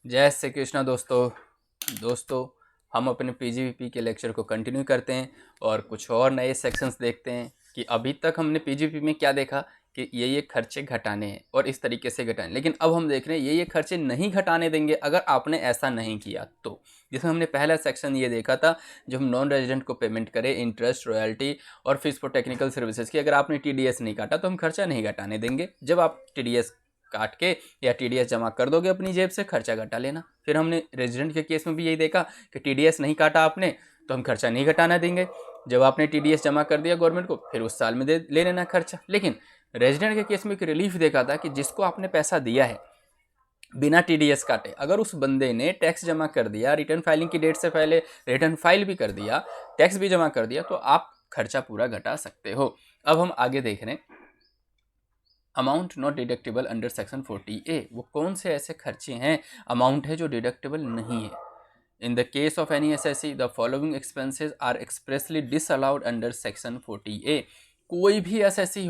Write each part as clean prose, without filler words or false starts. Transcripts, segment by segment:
जय श्री कृष्णा दोस्तों हम अपने पीजीवीपी के लेक्चर को कंटिन्यू करते हैं और कुछ और नए सेक्शंस देखते हैं कि अभी तक हमने पीजीवीपी में क्या देखा कि ये खर्चे घटाने हैं और इस तरीके से घटाने, लेकिन अब हम देख रहे हैं ये खर्चे नहीं घटाने देंगे अगर आपने ऐसा नहीं किया तो। जिसमें हमने पहला सेक्शन ये देखा था, जब हम नॉन रेजिडेंट को पेमेंट करें इंटरेस्ट, रॉयल्टी और फीस फॉर टेक्निकल सर्विसेज की, अगर आपने टीडीएस नहीं काटा तो हम खर्चा नहीं घटाने देंगे। जब आप टीडीएस काट के या टीडीएस जमा कर दोगे अपनी जेब से, खर्चा घटा लेना। फिर हमने रेजिडेंट के केस में भी यही देखा कि टीडीएस नहीं काटा आपने तो हम खर्चा नहीं घटाना देंगे। जब आपने टीडीएस जमा कर दिया गवर्नमेंट को, फिर उस साल में ले लेना खर्चा। लेकिन रेजिडेंट के केस में एक रिलीफ देखा था कि जिसको आपने पैसा दिया है बिना टीडीएस काटे, अगर उस बंदे ने टैक्स जमा कर दिया, रिटर्न फाइलिंग की डेट से पहले रिटर्न फाइल भी कर दिया, टैक्स भी जमा कर दिया, तो आप खर्चा पूरा घटा सकते हो। अब हम आगे देख रहे हैं amount not deductible under section 40A। वो कौन से ऐसे खर्चे हैं, अमाउंट है जो डिडक्टेबल नहीं है। In the case of any SSC the following expenses are expressly disallowed under section 40A। कोई भी एसएससी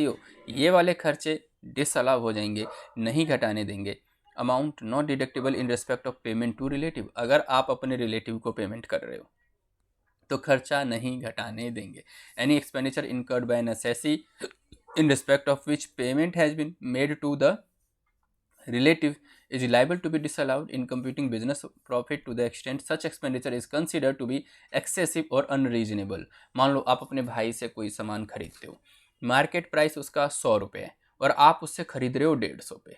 हो, ये वाले खर्चे डिसअलाउ हो जाएंगे, नहीं घटाने देंगे। Amount not deductible in respect of payment to relative. अगर आप अपने रिलेटिव को पेमेंट कर रहे हो तो खर्चा नहीं घटाने देंगे। Any expenditure incurred by an SSC in respect of which payment has been made to the relative is liable to be disallowed in computing business profit to the extent such expenditure is considered to be excessive or unreasonable। मान लो आप अपने भाई से कोई सामान खरीदते हो, market price उसका 100 रुपये है और आप उससे खरीद रहे हो 150 पे,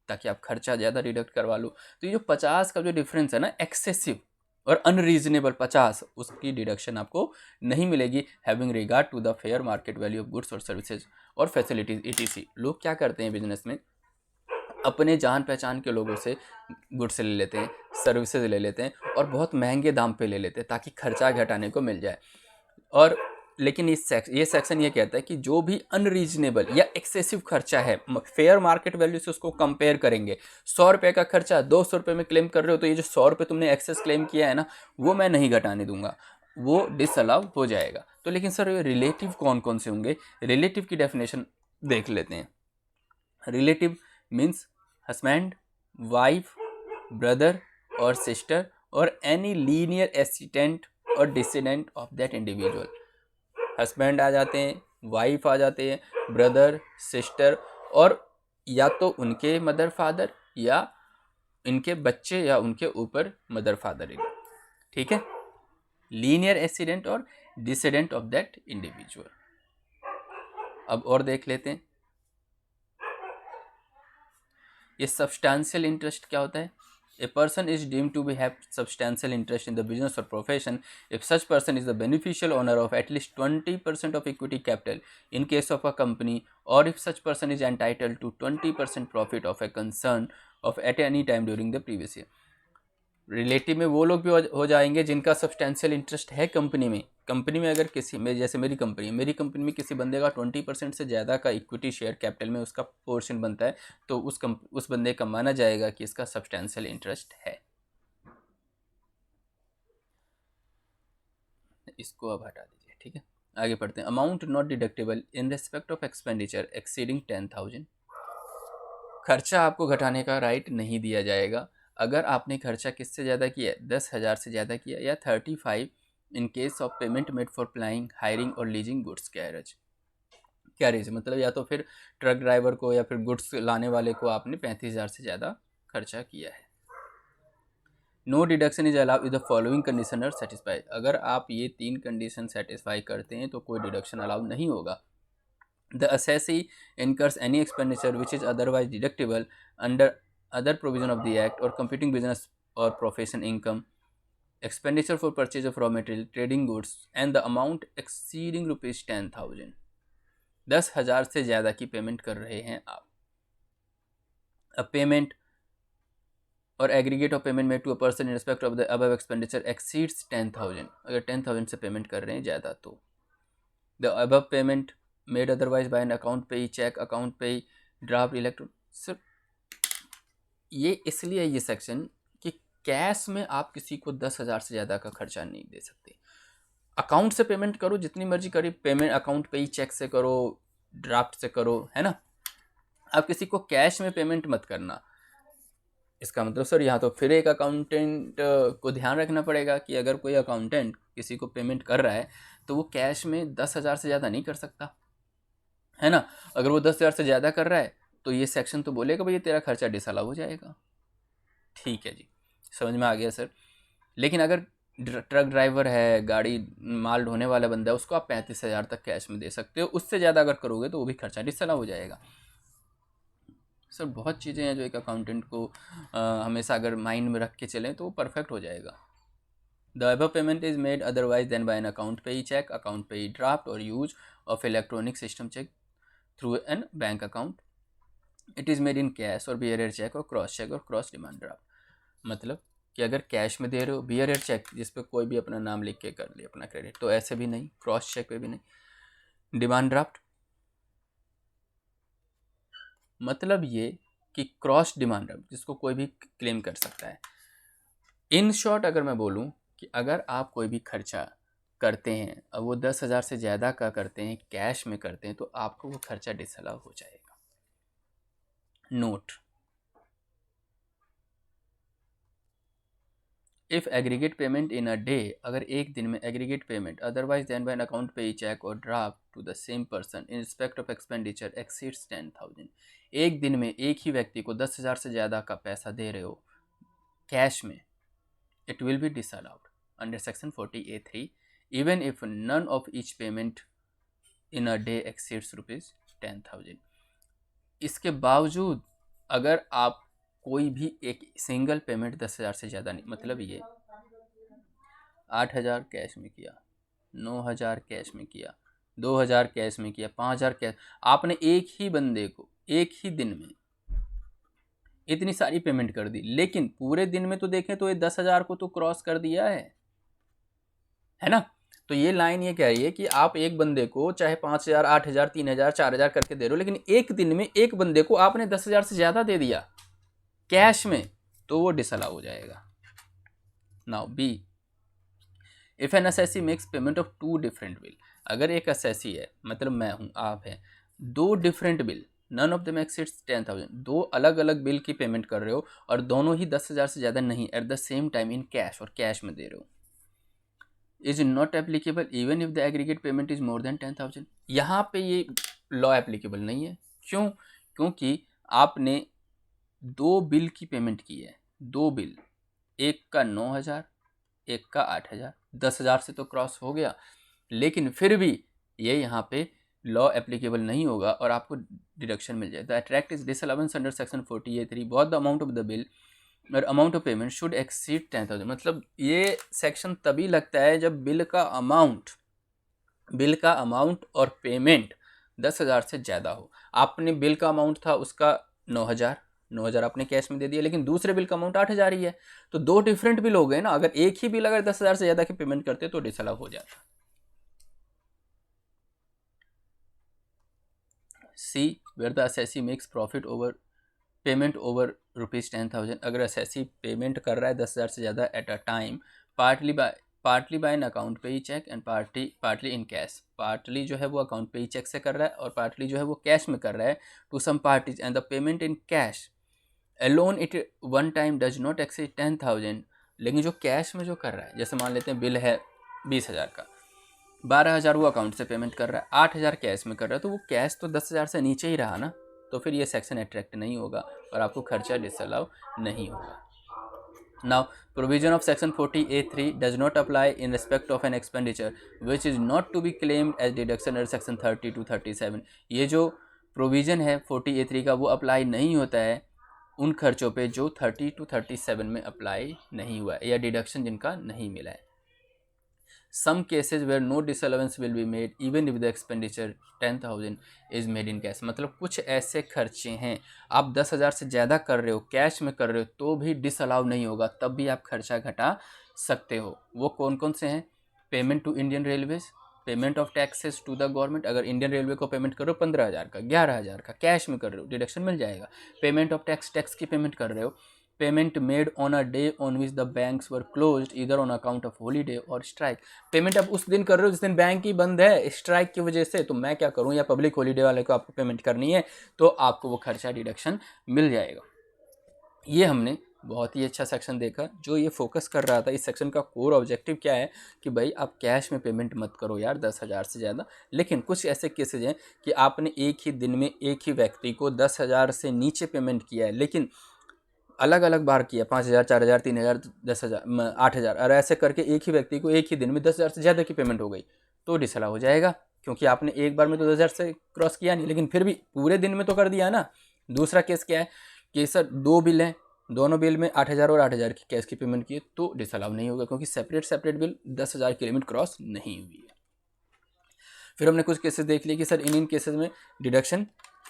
ताकि आप खर्चा ज़्यादा डिडक्ट करवा लो। तो ये जो 50 का जो डिफरेंस है ना, एक्सेसिव और अनरीजनेबल 50, उसकी डिडक्शन आपको नहीं मिलेगी, having regard to the fair market value of goods और सर्विसेज और फैसिलिटीज ईटीसी। लोग क्या करते हैं बिजनेस में, अपने जान पहचान के लोगों से गुड्स ले लेते हैं, सर्विसेज ले लेते हैं और बहुत महंगे दाम पे ले लेते हैं ताकि खर्चा घटाने को मिल जाए। और लेकिन ये सेक्शन ये कहता है कि जो भी अनरीजनेबल या एक्सेसिव खर्चा है, फेयर मार्केट वैल्यू से उसको कंपेयर करेंगे। 100 रुपये का खर्चा 200 रुपये में क्लेम कर रहे हो तो ये जो 100 रुपये तुमने एक्सेस क्लेम किया है ना, वो मैं नहीं घटाने दूंगा, वो डिसअलाउ हो जाएगा। तो लेकिन सर रिलेटिव कौन कौन से होंगे, रिलेटिव की डेफिनेशन देख लेते हैं। Relative means husband, wife, brother और सिस्टर और एनी लीनियर एसिडेंट और descendant of that individual. Husband आ जाते हैं, वाइफ आ जाते हैं, ब्रदर, सिस्टर और या तो उनके मदर फादर या इनके बच्चे या उनके ऊपर मदर फादर इन। ठीक है, लीनियर एसिडेंट और डिसिडेंट ऑफ दैट इंडिविजुअल। अब और देख लेते हैं ये सब्सटैंशियल इंटरेस्ट क्या होता है। A person is deemed to be have substantial interest in the business or profession if such person is the beneficial owner of at least 20% of equity capital in case of a company, or if such person is entitled to 20% profit of a concern of at any time during the previous year। Relative में वो लोग भी हो जाएंगे जिनका substantial interest है company में। Company में अगर किसी में, जैसे मेरी कंपनी में किसी बंदे का 20% से ज़्यादा का इक्विटी शेयर कैपिटल में उसका पोर्शन बनता है, तो उस बंदे का माना जाएगा कि इसका सब्सटेंशियल इंटरेस्ट है। इसको अब हटा दीजिए। ठीक है, आगे पढ़ते हैं। Amount not deductible in respect of expenditure exceeding 10,000। खर्चा आपको घटाने का राइट नहीं दिया जाएगा अगर आपने खर्चा किससे ज़्यादा किया, 10,000 से ज़्यादा किया, या 35 in case of payment made for प्लाइंग, hiring और लीजिंग गुड्स कैरेज। कैरेज मतलब या तो फिर ट्रक ड्राइवर को या फिर गुड्स लाने वाले को आपने 35,000 से ज़्यादा खर्चा किया है। No deduction is allowed if the following condition are satisfied. अगर आप ये 3 कंडीशन सेटिस्फाई करते हैं तो कोई डिडक्शन अलाउ नहीं होगा। The assessee incurs any expenditure which is otherwise deductible under other provision of the act or computing business or profession income, expenditure for purchase of raw material, trading goods and the amount exceeding rupees 10,000। 10,000 से ज़्यादा की payment कर रहे हैं आप। अब payment और aggregate of payment made to a person in respect of the above expenditure exceeds 10,000। अगर 10,000 से पेमेंट कर रहे हैं ज़्यादा तो the above payment made otherwise by an account pay, cheque, account pay, draft, electronic. Sir ये इसलिए ये सेक्शन कि कैश में आप किसी को 10,000 से ज़्यादा का खर्चा नहीं दे सकते। अकाउंट से पेमेंट करो जितनी मर्जी करी, payment account payee, check से करो, ड्राफ्ट से करो, है ना। आप किसी को कैश में पेमेंट मत करना। इसका मतलब सर यहाँ तो फिर एक अकाउंटेंट को ध्यान रखना पड़ेगा कि अगर कोई अकाउंटेंट किसी को पेमेंट कर रहा है तो वो कैश में 10,000 से ज़्यादा नहीं कर सकता, है ना। अगर वो 10,000 से ज़्यादा कर रहा है तो ये सेक्शन तो बोलेगा भैया तेरा खर्चा डिसअलाउ हो जाएगा। ठीक है जी, समझ में आ गया सर। लेकिन अगर ट्रक ड्राइवर है, गाड़ी माल ढोने वाला बंदा है, उसको आप 35,000 तक कैश में दे सकते हो। उससे ज़्यादा अगर करोगे तो वो भी खर्चा डिसअलाउ हो जाएगा। सर बहुत चीज़ें हैं जो एक अकाउंटेंट को हमेशा अगर माइंड में रख के चलें तो वो परफेक्ट हो जाएगा। The above payment is made otherwise than by an account pay cheque, account pay draft और use of electronic system cheque through an bank account. It is made in cash और बियरर चेक और cross demand draft. मतलब कि अगर cash में दे रहे हो, bearer cheque जिस पे कोई भी अपना नाम लिख के कर ले अपना क्रेडिट, तो ऐसे भी नहीं, क्रॉस चेक पे भी नहीं। डिमांड ड्राफ्ट मतलब ये कि क्रॉस डिमांड ड्राफ्ट जिसको कोई भी क्लेम कर सकता है। इन शॉर्ट अगर मैं बोलूँ कि अगर आप कोई भी खर्चा करते हैं और वो 10,000 से ज़्यादा का करते हैं, कैश में करते हैं, तो आपको वो खर्चा डिसअलाउ हो जाएगा। Note, if aggregate payment in a day, अगर एक दिन में aggregate payment otherwise than by an account pay cheque और draft to the same person in respect of expenditure exceeds 10,000, एक दिन में एक ही व्यक्ति को 10,000 से ज़्यादा का पैसा दे रहे हो कैश में, it will be disallowed under section 40A3 even if none of each payment in a day exceeds rupees 10,000। इसके बावजूद अगर आप कोई भी एक सिंगल पेमेंट 10,000 से ज़्यादा नहीं, मतलब ये 8,000 कैश में किया, 9,000 कैश में किया, 2,000 कैश में किया, 5,000 कैश, आपने एक ही बंदे को एक ही दिन में इतनी सारी पेमेंट कर दी, लेकिन पूरे दिन में तो देखें तो ये 10,000 को तो क्रॉस कर दिया है ना। तो ये लाइन ये कह रही है कि आप एक बंदे को चाहे 5,000, 8,000, 3,000, 4,000 करके दे रहे हो, लेकिन एक दिन में एक बंदे को आपने 10,000 से ज़्यादा दे दिया कैश में, तो वो डिसअलाउ हो जाएगा। Now B, if an assessee makes payment of 2 different bill, अगर एक असेसी है, मतलब मैं हूँ, आप हैं, 2 different bill, none of them exceeds 10,000, 2 अलग अलग बिल की पेमेंट कर रहे हो और दोनों ही 10,000 से ज़्यादा नहीं, at the same time in cash, और कैश में दे रहे हो, is not applicable even if the aggregate payment is more than 10,000। यहाँ पे ये लॉ एप्लीकेबल नहीं है। क्यों? क्योंकि आपने 2 बिल की पेमेंट की है, 2 बिल, एक का 9,000, एक का 8,000, 10,000 से तो क्रॉस हो गया, लेकिन फिर भी ये यहाँ पे लॉ एप्लीकेबल नहीं होगा और आपको डिडक्शन मिल जाए। The attract is disallowance under section 40A3 both the amount of the bill और amount of payment should exceed 10,000। मतलब ये सेक्शन तभी लगता है जब बिल का अमाउंट और पेमेंट 10,000 से ज़्यादा हो। आपने बिल का अमाउंट था उसका 9,000 आपने कैश में दे दिया, लेकिन दूसरे बिल का अमाउंट 8,000 ही है, तो 2 डिफरेंट बिल हो गए ना। अगर एक ही बिल अगर 10,000 से ज़्यादा की पेमेंट करते तो डिसअलाउ हो जाता। See, where the assessee makes profit over payment over ₹10,000, अगर असेसी पेमेंट कर रहा है 10,000 से ज़्यादा at a time, partly by an account payee cheque and partly in cash, partly जो है वो अकाउंट पे ही चेक से कर रहा है और पार्टली जो है वो कैश में कर रहा है, to some parties and the payment in cash alone it one time does not exceed 10,000। लेकिन जो कैश में जो कर रहा है, जैसे मान लेते हैं बिल है 20,000 का, 12,000 वो अकाउंट से पेमेंट कर रहा है, 8,000 कैश में कर रहा है, तो वो कैश तो 10,000 से नीचे ही रहा ना, तो फिर ये सेक्शन अट्रैक्ट नहीं होगा और आपको खर्चा डिसअलाउ नहीं होगा। Now provision of section 40A3 does not apply in respect of an expenditure which is not to be claimed as deduction under section 30 to 37। ये जो प्रोविज़न है 40A3 का वो अप्लाई नहीं होता है उन खर्चों पे जो 30 to 37 में अप्लाई नहीं हुआ है या डिडक्शन जिनका नहीं मिला है। Some cases where no disallowance will be made even if the expenditure 10,000 is made in cash। मतलब कुछ ऐसे खर्चे हैं आप 10,000 से ज़्यादा कर रहे हो, कैश में कर रहे हो, तो भी डिसअलाउ नहीं होगा, तब भी आप खर्चा घटा सकते हो। वो कौन कौन से हैं? Payment to Indian railways, payment of taxes to the government, अगर इंडियन रेलवे को पेमेंट करो 15,000 का, 11,000 का कैश में कर रहे हो, डिडक्शन मिल जाएगा। पेमेंट ऑफ टैक्स की पेमेंट कर रहे हो, payment made on a day on which the banks were closed either on account of holiday और स्ट्राइक, पेमेंट आप उस दिन कर रहे हो जिस दिन बैंक ही बंद है स्ट्राइक की वजह से, तो मैं क्या करूं, या पब्लिक हॉलीडे वाले को आपको पेमेंट करनी है, तो आपको वो खर्चा डिडक्शन मिल जाएगा। ये हमने बहुत ही अच्छा सेक्शन देखा। जो ये फोकस कर रहा था, इस सेक्शन का कोर ऑब्जेक्टिव क्या है कि भाई आप कैश में पेमेंट मत करो यार 10,000 से ज़्यादा। लेकिन कुछ ऐसे केसेज हैं कि आपने एक ही दिन में एक ही व्यक्ति को 10,000 से नीचे पेमेंट किया है, लेकिन अलग अलग बार किया, 5,000, 4,000, 3,000, 10,000, 8,000, और ऐसे करके एक ही व्यक्ति को एक ही दिन में 10,000 से ज़्यादा की पेमेंट हो गई, तो डिसअलाउ हो जाएगा, क्योंकि आपने एक बार में तो 10,000 से क्रॉस किया नहीं, लेकिन फिर भी पूरे दिन में तो कर दिया ना। दूसरा केस क्या है कि सर 2 बिल हैं, दोनों बिल में 8,000 और 8,000 की कैश की पेमेंट की है, तो डिसअलाउ नहीं होगा, क्योंकि सेपरेट बिल 10,000 की लिमिट क्रॉस नहीं हुई है। फिर हमने कुछ केसेस देख लिए कि सर इन केसेस में डिडक्शन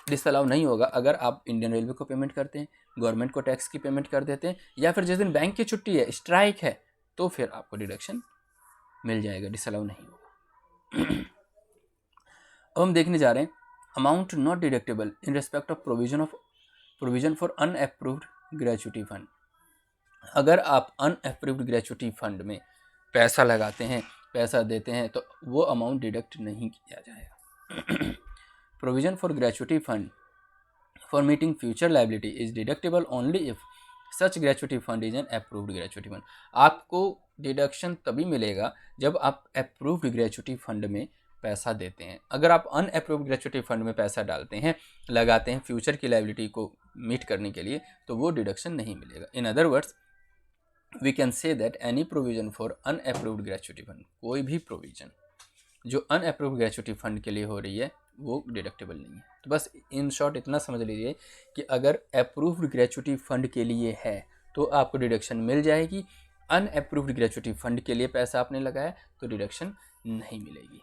डिसअलाउ नहीं होगा अगर आप इंडियन रेलवे को पेमेंट करते हैं, गवर्नमेंट को टैक्स की पेमेंट कर देते हैं, या फिर जिस दिन बैंक की छुट्टी है, स्ट्राइक है, तो फिर आपको डिडक्शन मिल जाएगा, डिसअलाउ नहीं होगा। अब हम देखने जा रहे हैं amount not deductible in respect of provision for unapproved gratuity fund. अगर आप अनअप्रूव्ड ग्रेचुटी फंड में पैसा लगाते हैं, पैसा देते हैं, तो वो अमाउंट डिडक्ट नहीं किया जाएगा। Provision for gratuity fund for meeting future liability is deductible only if such gratuity fund is an approved gratuity fund. आपको डिडक्शन तभी मिलेगा जब आप अप्रूव्ड ग्रेचुटी फंड में पैसा देते हैं। अगर आप अनअप्रूव्ड ग्रेचुटी फंड में पैसा डालते हैं, लगाते हैं फ्यूचर की लायबिलिटी को मीट करने के लिए, तो वो डिडक्शन नहीं मिलेगा। In other words we can say that any provision for unapproved gratuity fund, कोई भी प्रोविजन जो अनअप्रूव्ड ग्रेचुटी फंड के लिए हो रही है वो डिडक्टेबल नहीं है। तो बस इन शॉर्ट इतना समझ लीजिए कि अगर अप्रूव्ड ग्रेचुटी फंड के लिए है तो आपको डिडक्शन मिल जाएगी, अनअप्रूव्ड ग्रेचुटी फंड के लिए पैसा आपने लगाया तो डिडक्शन नहीं मिलेगी।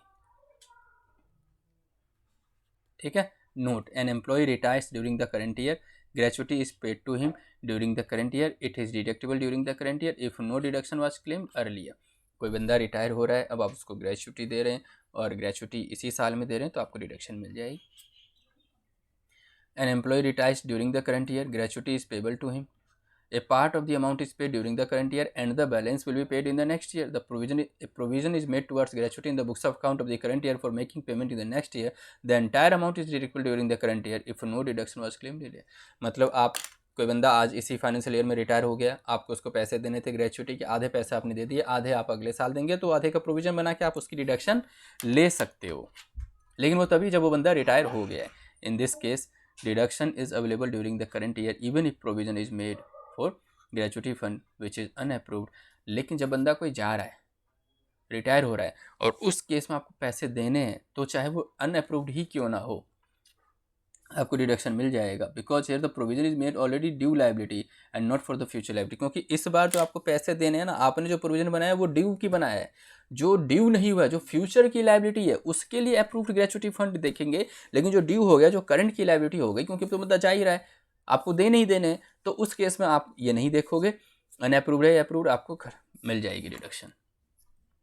ठीक है। Note, an employ retires during the current year, gratuity is paid to him during the current year, it is deductible during the current year if no deduction was claimed earlier। कोई बंदा retire हो रहा है, अब आप उसको gratuity दे रहे हैं और ग्रेचुटी इसी साल में दे रहे हैं, तो आपको डिडक्शन मिल जाएगी। An employ retires during the current year, gratuity is payable to him, a part of the amount is paid during the current year and the balance will be paid in the next year। The provision is made towards gratuity in the books of account of the current year for making payment in the next year। The entire amount is deductible during the current year if no deduction was claimed earlier। मतलब आप कोई बंदा आज इसी financial year में retire हो गया, आपको उसको पैसे देने थे ग्रेचुटी के, आधे पैसे आपने दे दिए, आधे आप अगले साल देंगे, तो आधे का प्रोविजन बना के आप उसकी डिडक्शन ले सकते हो, लेकिन वो तभी जब वो बंदा रिटायर हो गया है। In this case deduction is available during the current year even if provision is made for gratuity fund which is unapproved. लेकिन जब बंदा कोई जा रहा है, रिटायर हो रहा है, और उस केस में आपको पैसे देने हैं, तो चाहे वो अनअप्रूव्ड ही क्यों ना हो, आपको डिडक्शन मिल जाएगा, because here the provision is made already due liability and not for the future liability. क्योंकि इस बार जो आपको पैसे देने हैं ना, आपने जो प्रोविजन बनाया है वो ड्यू की बनाया है, जो ड्यू नहीं हुआ, जो फ्यूचर की लायबिलिटी है, उसके लिए अप्रूव्ड ग्रेचुटी फंड देखेंगे। लेकिन जो ड्यू हो गया, जो करंट की लायबिलिटी हो गई, क्योंकि तो मुद्दा जा ही रहा है, आपको देने ही देने हैं, तो उस केस में आप ये नहीं देखोगे अनअप्रूव्ड है या अप्रूव्ड, आपको मिल जाएगी डिडक्शन।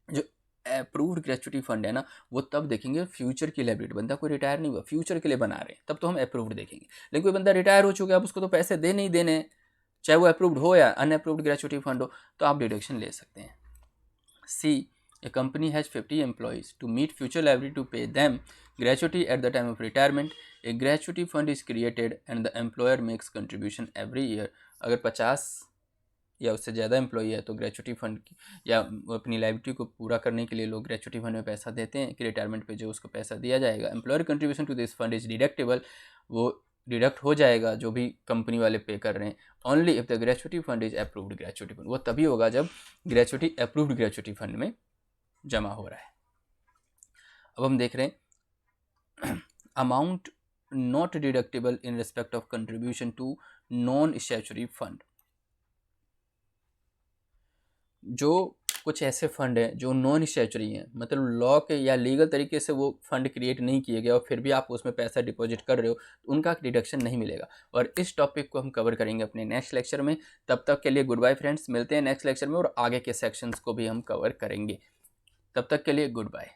जो अप्रूव्ड ग्रेचुटी फंड है ना, वो तब देखेंगे फ्यूचर की लायबिलिटी, बंदा कोई रिटायर नहीं हुआ, फ्यूचर के लिए बना रहे हैं, तब तो हम अप्रूव्ड देखेंगे। लेकिन कोई बंदा रिटायर हो चुका है, अब उसको तो पैसे दे नहीं देने हैं, चाहे वो अप्रूव्ड हो या अनअप्रूव्ड ग्रेचुटी फंड हो, तो आप डिडक्शन ले सकते हैं। सी, a company has 50 employees to meet future liability to pay them gratuity at the time of retirement, a gratuity fund is created and the employer makes contribution every year। अगर 50 या उससे ज़्यादा एम्प्लॉई है तो gratuity fund या अपनी liability को पूरा करने के लिए लोग ग्रेचुटी फंड में पैसा देते हैं कि रिटायरमेंट पे जो उसको पैसा दिया जाएगा। Employer contribution to this fund is deductible, वो डिडक्ट हो जाएगा जो भी कंपनी वाले पे कर रहे हैं, only if the gratuity fund is approved gratuity fund. वो तभी होगा जब ग्रेचुटी अप्रूव्ड ग्रेचुटी फंड में जमा हो रहा है। अब हम देख रहे हैं amount not deductible in respect of contribution to non statutory fund. जो कुछ ऐसे फंड हैं जो नॉन स्टैच्यूटरी हैं, मतलब लॉ के या लीगल तरीके से वो फंड क्रिएट नहीं किए गए और फिर भी आप उसमें पैसा डिपॉजिट कर रहे हो, तो उनका डिडक्शन नहीं मिलेगा। और इस टॉपिक को हम कवर करेंगे अपने नेक्स्ट लेक्चर में। तब तक के लिए गुड बाय फ्रेंड्स, मिलते हैं नेक्स्ट लेक्चर में और आगे के सेक्शंस को भी हम कवर करेंगे। तब तक के लिए गुड बाय।